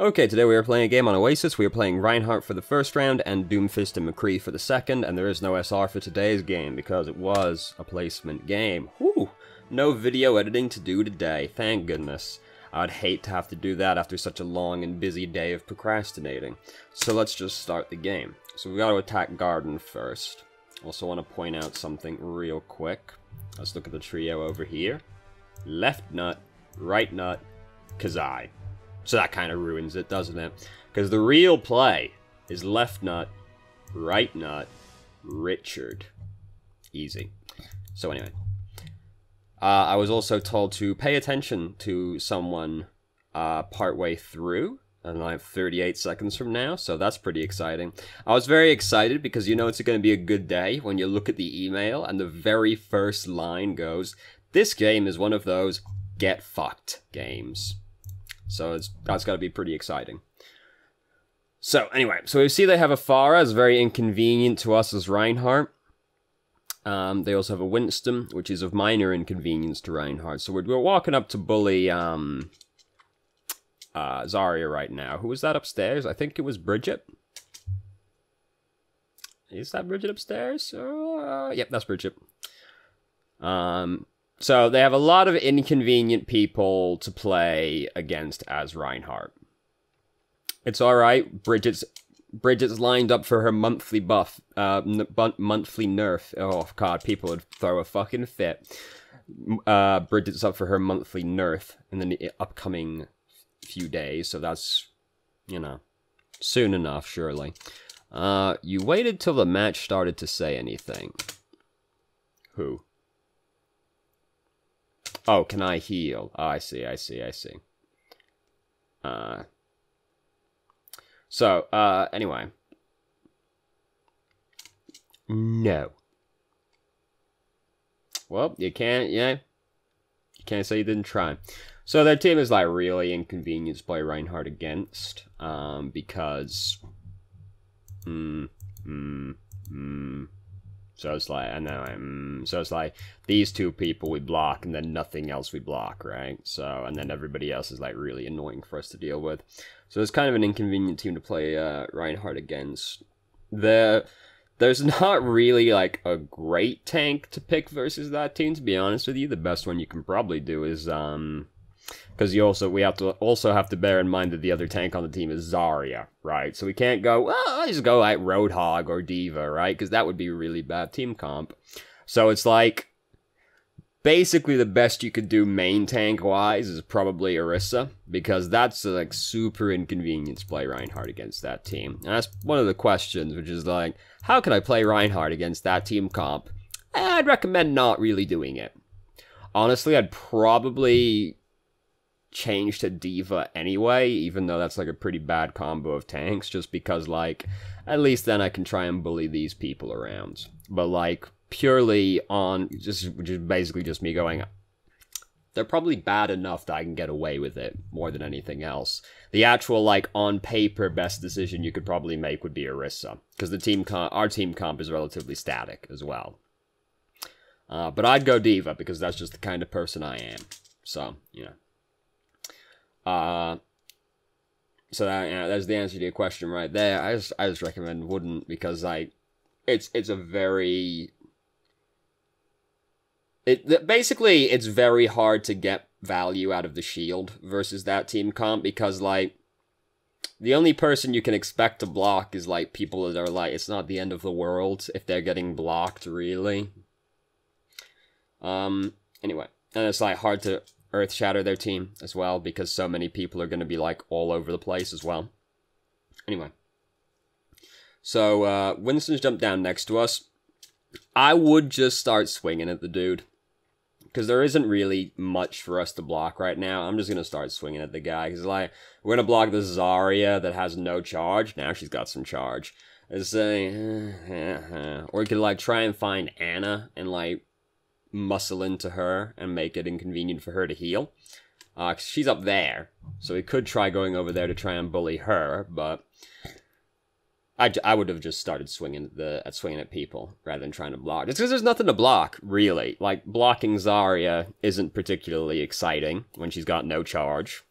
Okay, today we are playing a game on Oasis. We are playing Reinhardt for the first round and Doomfist and McCree for the second, and there is no SR for today's game because it was a placement game. Whew! No video editing to do today, thank goodness. I'd hate to have to do that after such a long and busy day of procrastinating. So let's just start the game. So we got to attack Garden first. Also want to point out something real quick. Let's look at the trio over here. Left nut, right nut, Kazai. So that kind of ruins it, doesn't it? Because the real play is left nut, right nut, Richard. Easy. So anyway. I was also told to pay attention to someone partway through. And I have 38 seconds from now, so that's pretty exciting. I was very excited because you know it's going to be a good day when you look at the email and the very first line goes, "This game is one of those get fucked games." So that's got to be pretty exciting. So anyway, so we see they have a Pharah. It's very inconvenient to us as Reinhardt. They also have a Winston, which is of minor inconvenience to Reinhardt. So we're walking up to bully Zarya right now. Who was that upstairs? I think it was Bridget. Is that Bridget upstairs? Yep, that's Bridget. So they have a lot of inconvenient people to play against as Reinhardt. It's alright. Bridget's lined up for her monthly buff, monthly nerf. Oh god, people would throw a fucking fit. Bridget's up for her monthly nerf in the upcoming few days, so that's, you know, soon enough, surely. You waited till the match started to say anything. Who? Oh, can I heal? Oh, I see. Anyway. No. Well, you can't, yeah. You can't say you didn't try. So their team is, like, really inconvenient to play Reinhardt against. Because... So it's like, I know, so it's like, these two people we block, and then nothing else we block, right? So, and then everybody else is, like, really annoying for us to deal with. So it's kind of an inconvenient team to play Reinhardt against. There's not really, like, a great tank to pick versus that team, to be honest with you. The best one you can probably do is, because we have to bear in mind that the other tank on the team is Zarya, right? So we can't go, well, I just go like Roadhog or Diva, right? Because that would be a really bad team comp. So it's like, basically the best you could do main tank-wise is probably Orisa, because that's like super inconvenient to play Reinhardt against that team. And that's one of the questions, which is like, how can I play Reinhardt against that team comp? I'd recommend not really doing it. Honestly, I'd probably change to Diva anyway, even though that's like a pretty bad combo of tanks, just because, like, at least then I can try and bully these people around. But, like, purely on, just basically just me going, they're probably bad enough that I can get away with it, more than anything else. The actual, like, on paper best decision you could probably make would be Orisa, because our team comp is relatively static as well. But I'd go Diva, because that's just the kind of person I am. So, you know. So that, you know, that's the answer to your question right there. I just recommend wouldn't, because it's a very, basically it's very hard to get value out of the shield versus that team comp, because like the only person you can expect to block is like people that are like, it's not the end of the world if they're getting blocked, really. Anyway, and it's like hard to Earth Shatter their team as well, because so many people are going to be like all over the place as well. Anyway. So, Winston's jumped down next to us. I would just start swinging at the dude, because there isn't really much for us to block right now. I'm just going to start swinging at the guy, because like, we're going to block this Zarya that has no charge. Now she's got some charge. It's or we could like try and find Anna and like muscle into her and make it inconvenient for her to heal. 'Cause she's up there, so we could try going over there to try and bully her, but I would have just started swinging at people rather than trying to block. It's because there's nothing to block, really. Like, blocking Zarya isn't particularly exciting when she's got no charge.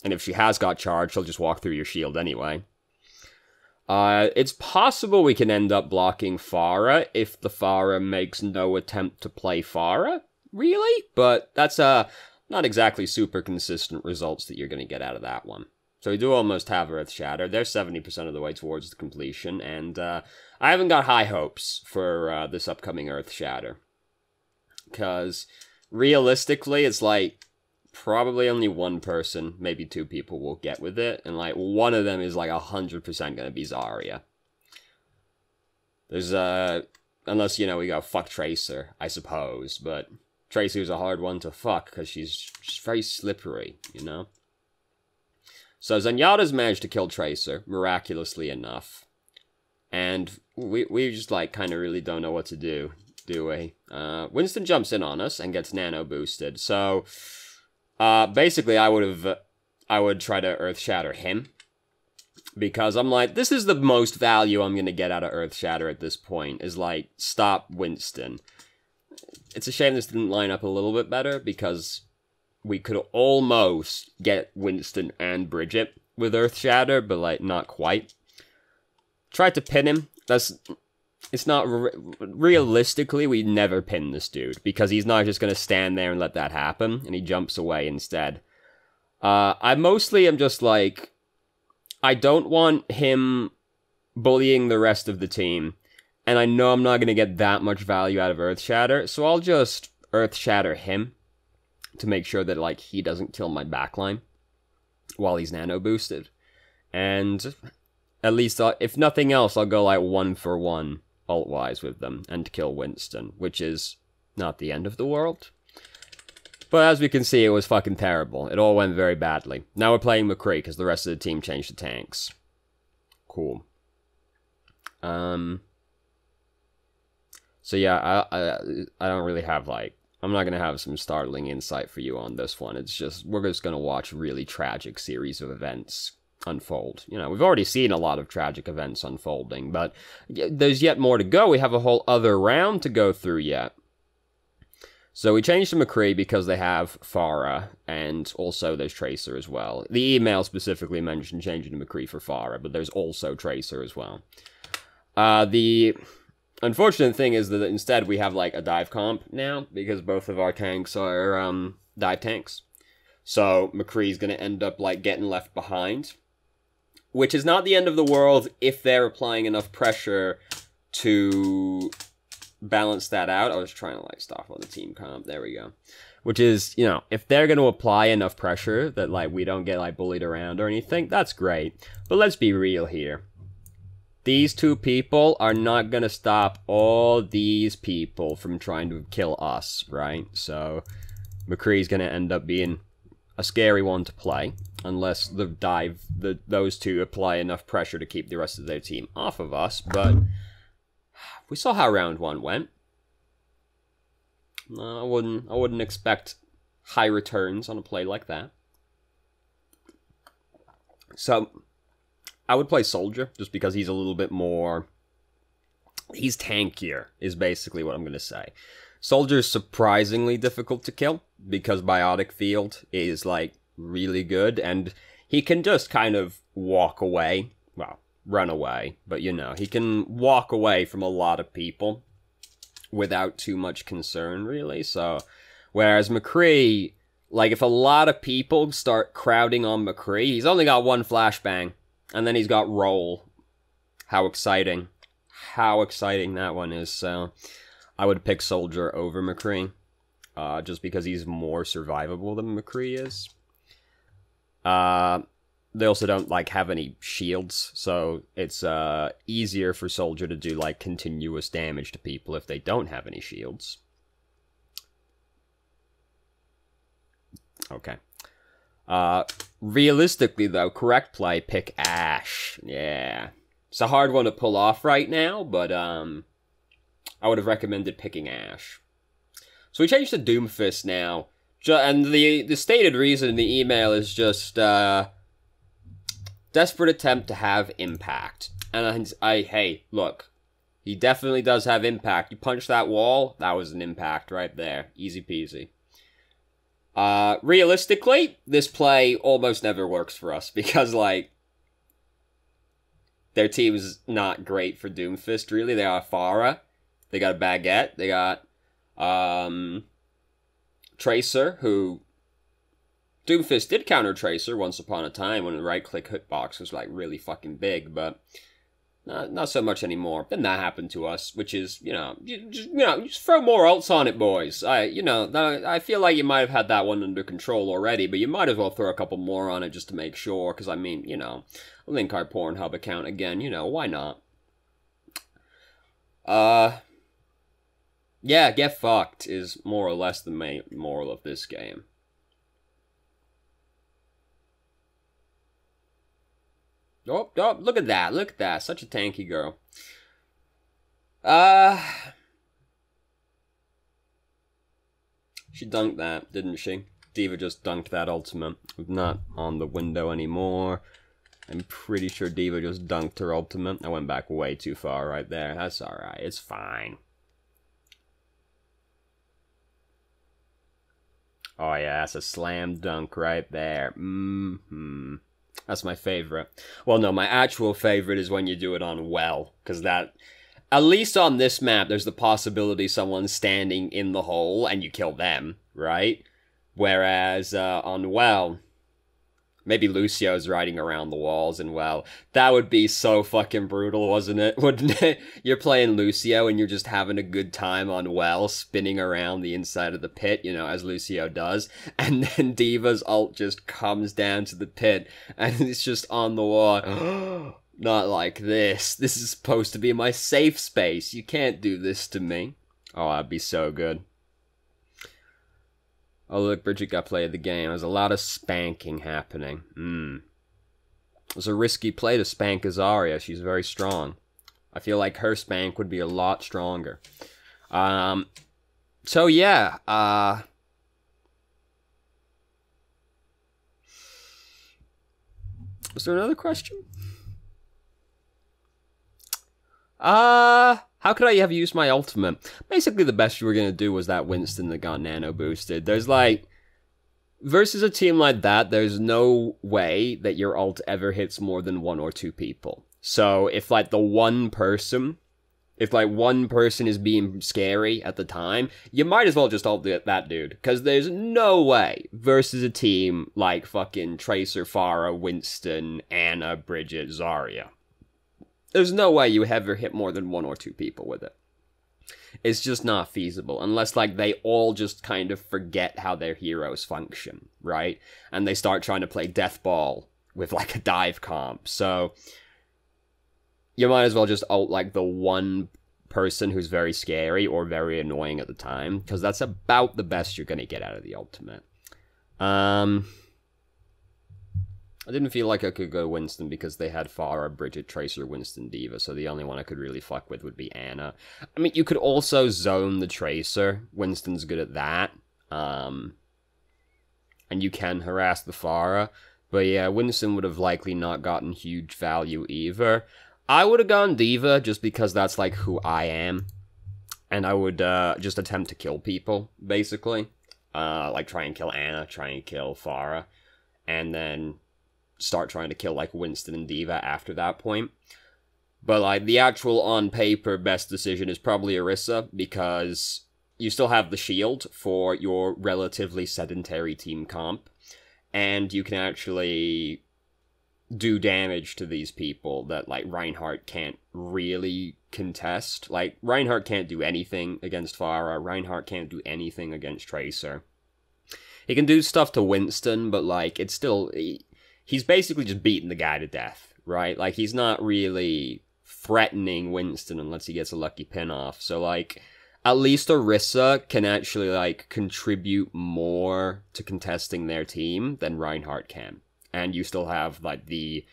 And if she has got charged, she'll just walk through your shield anyway. It's possible we can end up blocking Pharah if the Pharah makes no attempt to play Pharah, really? But that's not exactly super consistent results that you're going to get out of that one. So we do almost have Earth Shatter. They're 70% of the way towards the completion, and I haven't got high hopes for this upcoming Earth Shatter. Because realistically, it's like probably only one person, maybe two people will get with it, and like one of them is like 100% gonna be Zarya. There's unless, you know, we go fuck Tracer, I suppose, but Tracer's a hard one to fuck because she's very slippery, you know? So Zenyatta's managed to kill Tracer, miraculously enough. And we just like kind of really don't know what to do we? Winston jumps in on us and gets nano boosted, so basically, I would try to Earth Shatter him, because I'm like, this is the most value I'm gonna get out of Earth Shatter at this point, is like, stop Winston. It's a shame this didn't line up a little bit better, because we could almost get Winston and Bridget with Earth Shatter, but like, not quite. Tried to pin him, it's not, realistically, we never pin this dude, because he's not just going to stand there and let that happen, and he jumps away instead. I mostly am just like, I don't want him bullying the rest of the team, and I know I'm not going to get that much value out of Earth Shatter, so I'll just Earth Shatter him, to make sure that, like, he doesn't kill my backline, while he's nano boosted. And at least, if nothing else, I'll go, like, 1-for-1. Alt-wise with them, and kill Winston, which is not the end of the world. But as we can see, it was fucking terrible. It all went very badly. Now we're playing McCree, because the rest of the team changed to tanks. Cool. So yeah, I don't really have, like, I'm not gonna have some startling insight for you on this one. It's just, we're just gonna watch a really tragic series of events unfold. You know, we've already seen a lot of tragic events unfolding, but there's yet more to go. We have a whole other round to go through yet. So we changed to McCree because they have Pharah, and also there's Tracer as well. The email specifically mentioned changing to McCree for Pharah, but there's also Tracer as well. The unfortunate thing is that instead we have like a dive comp now, because both of our tanks are dive tanks. So McCree's going to end up like getting left behind, which is not the end of the world if they're applying enough pressure to balance that out. I was trying to, like, stop on the team comp. There we go. Which is, you know, if they're going to apply enough pressure that, like, we don't get, like, bullied around or anything, that's great. But let's be real here. These two people are not going to stop all these people from trying to kill us, right? So McCree's going to end up being a scary one to play, unless those two apply enough pressure to keep the rest of their team off of us, but we saw how round one went. I wouldn't expect high returns on a play like that. So I would play Soldier, just because he's a little bit more, he's tankier, is basically what I'm going to say. Soldier's surprisingly difficult to kill, because Biotic Field is, like, really good, and he can just kind of walk away. Well, run away, but, you know, he can walk away from a lot of people without too much concern, really. So, whereas McCree, like, if a lot of people start crowding on McCree, he's only got one flashbang, and then he's got roll. How exciting. How exciting that one is, so I would pick Soldier over McCree, just because he's more survivable than McCree is. They also don't, like, have any shields, so it's easier for Soldier to do, like, continuous damage to people if they don't have any shields. Okay. Realistically, though, correct play, pick Ashe. Yeah. It's a hard one to pull off right now, but, I would have recommended picking Ashe. So we changed to Doomfist now, and the stated reason in the email is just, desperate attempt to have impact. And hey, look, he definitely does have impact. You punch that wall, that was an impact right there. Easy peasy. Realistically, this play almost never works for us because, like, their team's not great for Doomfist, really. They got Farah, they got a Baguette, they got, Tracer, who... Doomfist did counter Tracer once upon a time when the right-click hitbox was, like, really fucking big, but not so much anymore. Then that happened to us, which is, just throw more ults on it, boys. I feel like you might have had that one under control already, but you might as well throw a couple more on it just to make sure, because, I mean, link our Pornhub account again, why not? Yeah, get fucked is more or less the main moral of this game. Oh, look at that, such a tanky girl. She dunked that, didn't she? D.Va just dunked that ultimate. Not on the window anymore. I'm pretty sure D.Va just dunked her ultimate. I went back way too far right there. That's alright, it's fine. Oh yeah, that's a slam dunk right there. That's my favorite. Well, no, my actual favorite is when you do it on well, because that... At least on this map, there's the possibility someone's standing in the hole and you kill them, right? Whereas on well... Maybe Lucio's riding around the walls and well, that would be so fucking brutal, wasn't it? Wouldn't it? You're playing Lucio and you're just having a good time on well, spinning around the inside of the pit, as Lucio does. And then D.Va's ult just comes down to the pit and it's just on the wall. Not like this. This is supposed to be my safe space. You can't do this to me. Oh, that'd be so good. Oh, look, Bridget got play of the game. There's a lot of spanking happening. It was a risky play to spank Azaria. She's very strong. I feel like her spank would be a lot stronger. So, yeah. Was there another question? How could I have used my ultimate? Basically, the best you were going to do was that Winston that got nano boosted. There's like... Versus a team like that, there's no way that your ult ever hits more than 1 or 2 people. So, if like one person is being scary at the time, you might as well just ult that dude. Because there's no way versus a team like fucking Tracer, Farah, Winston, Anna, Bridget, Zarya. There's no way you ever hit more than 1 or 2 people with it. It's just not feasible, unless, like, they all just kind of forget how their heroes function, right? And they start trying to play Death Ball with, like, a dive comp. So, you might as well just ult, like, the one person who's very scary or very annoying at the time, because that's about the best you're going to get out of the ultimate. I didn't feel like I could go Winston because they had Farah, Bridget, Tracer, Winston, D.Va, so the only one I could really fuck with would be Anna. I mean, you could also zone the Tracer. Winston's good at that. And you can harass the Farah. But yeah, Winston would have likely not gotten huge value either. I would have gone D.Va just because that's like who I am. And I would just attempt to kill people, basically. Like try and kill Anna, try and kill Farah. And then start trying to kill, like, Winston and D.Va after that point. But, like, the actual on-paper best decision is probably Orisa, because you still have the shield for your relatively sedentary team comp, and you can actually do damage to these people that, like, Reinhardt can't really contest. Like, Reinhardt can't do anything against Farah, Reinhardt can't do anything against Tracer. He can do stuff to Winston, but, like, it's still... He's basically just beating the guy to death, right? Like, he's not really threatening Winston unless he gets a lucky pin off. So, like, at least Orisa can actually, like, contribute more to contesting their team than Reinhardt can. And you still have, like, the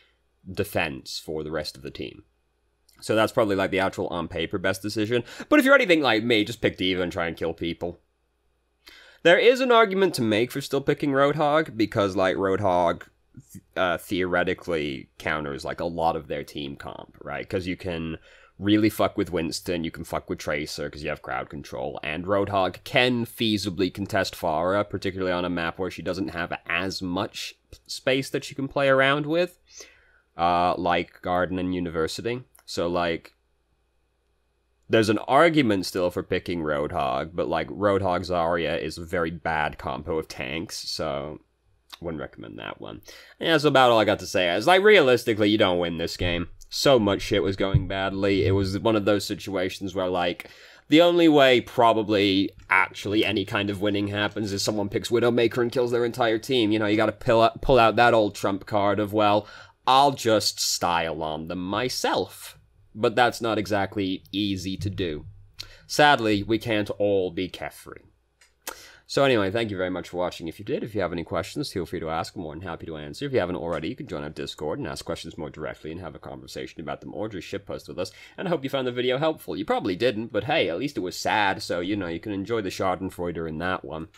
defense for the rest of the team. So that's probably, like, the actual on-paper best decision. But if you're anything like me, just pick D.Va and try and kill people. There is an argument to make for still picking Roadhog, because, like, Roadhog... theoretically counters like a lot of their team comp, right? Because you can really fuck with Winston, you can fuck with Tracer because you have crowd control, and Roadhog can feasibly contest Pharah, particularly on a map where she doesn't have as much space that she can play around with, like Garden and University. So, like, there's an argument still for picking Roadhog, but, like, Roadhog Zarya is a very bad combo of tanks, so wouldn't recommend that one. And that's about all I got to say. It's like, realistically, you don't win this game. So much shit was going badly. It was one of those situations where, like, the only way probably actually any kind of winning happens is someone picks Widowmaker and kills their entire team. You know, you gotta pull out that old trump card of, well, I'll just style on them myself. But that's not exactly easy to do. Sadly, we can't all be Kefri. So anyway, thank you very much for watching. If you did, if you have any questions, feel free to ask. I'm more than happy to answer. If you haven't already, you can join our Discord and ask questions more directly and have a conversation about them, or just shitpost with us. And I hope you found the video helpful. You probably didn't, but hey, at least it was sad, so, you know, you can enjoy the schadenfreude in that one.